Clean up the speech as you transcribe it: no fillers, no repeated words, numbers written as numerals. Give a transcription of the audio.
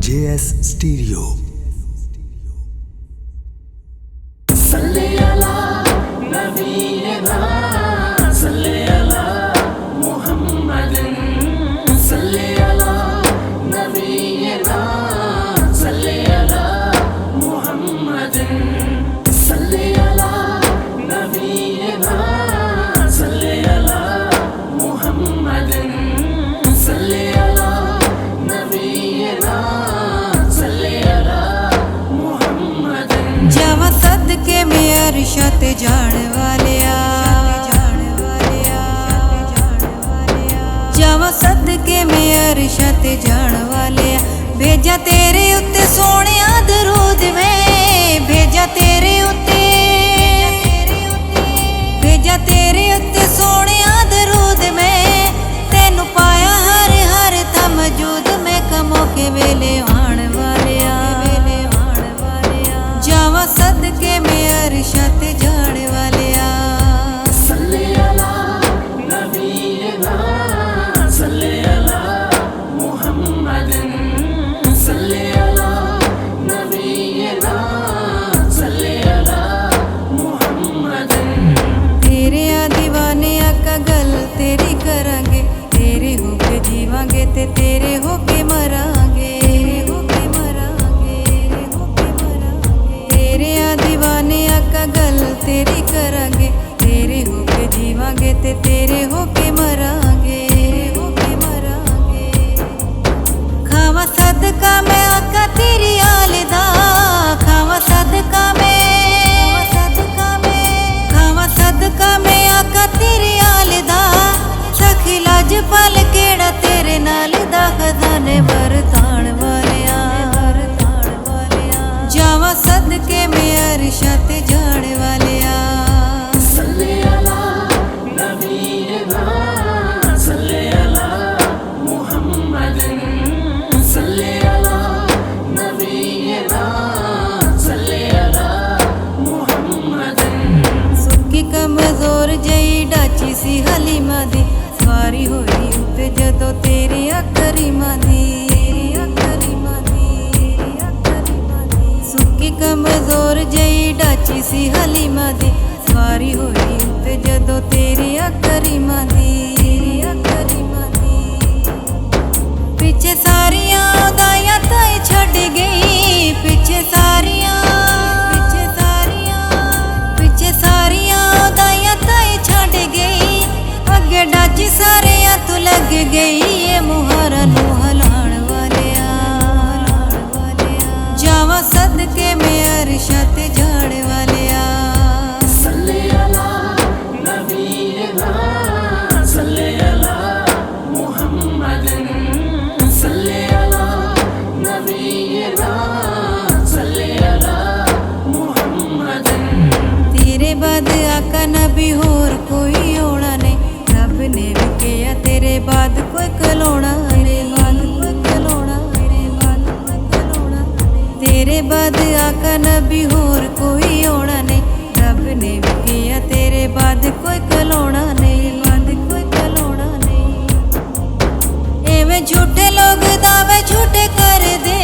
JS Stereo। सल्ले अला नबीना सल्ले अला मुहम्मदिन सल्ले अला नबीना सल्ले अला मुहम्मदिन सल्ले अला नबीना सल्ले अला मुहम्मदिन सल्ले अला नबीना सल्ले अला मुहम्मदिन। जावा सदके में अरशा ते जाण वालिया, जावा सदके में अरशा ते जाण वालिया, भेजा तेरे उत्ते सोहणिया दरूद में, भेजा तेरे उत्ते, भेजा तेरे उत्ते सोहणिया दरूद में, तेनू पाया हर हर था मौजूद में, कमों के वेले आण वालिया, जावा सदके में अरशा ते जाण वालिया। सल्ले अला नबीना सल्ले अला मुहम्मदिन सल्ले अला नबीना सल्ले अला मुहम्मदिन। तेरे आ दीवाने आका गल तेरी करांगे, तेरे होके जीवांगे ते तेरे होके मरांगे, तेरे आ दीवाने आका गल तेरी करांगे, तेरे होके जीवांगे ते तेरे होके मरांगे, खावा सदका मैं आका तेरी आलदा, खावा सदका मैं, खावा सदका मैं आका तेरी आलदा, सखी लाज पल केड़ा तेरे नाल दा, खजाने बरतान वालिया, जावा सदके में अरशा ते जाण वालिया। सल्ले अला नबीना सल्ले अला मुहम्मदिन सल्ले अला नबीना सल्ले अला मुहम्मदिन। सुक्की कमजोर जई डाची सी हलीमा दी, सवारी होई उत्ते जदों तेरी अकरीमा दी, सुक्की कमजोर जई डाची सी हलीमा दी, सवारी होई उत्ते जदों तेरी अकरीमा दी, पिछे सारियां उदाइयां ताई छड़ गई, पिछे सारियां, पिछे सारियां उदाइयां ताई छड़ गई, अगे डाची सारियां तू लग गई, ये मुहारा नू हलाण वालिया, जावा सदके में अरशा ते जाण वालिया। सल्ले अला नबीना सल्ले अला मुहम्मदिन सल्ले अला नबीना सल्ले अला मुहम्मदिन। तेरे बाद आका नबी होर कोई होना नहीं, रब ने भी कहा तेरे बाद कोई कलोना नहीं, तेरे बाद आका नबी होर कोई होना नहीं, रब ने भी कहा तेरे बाद कोई कलोना नहीं, एवें झूठे लोग दावे झूठे कर दे,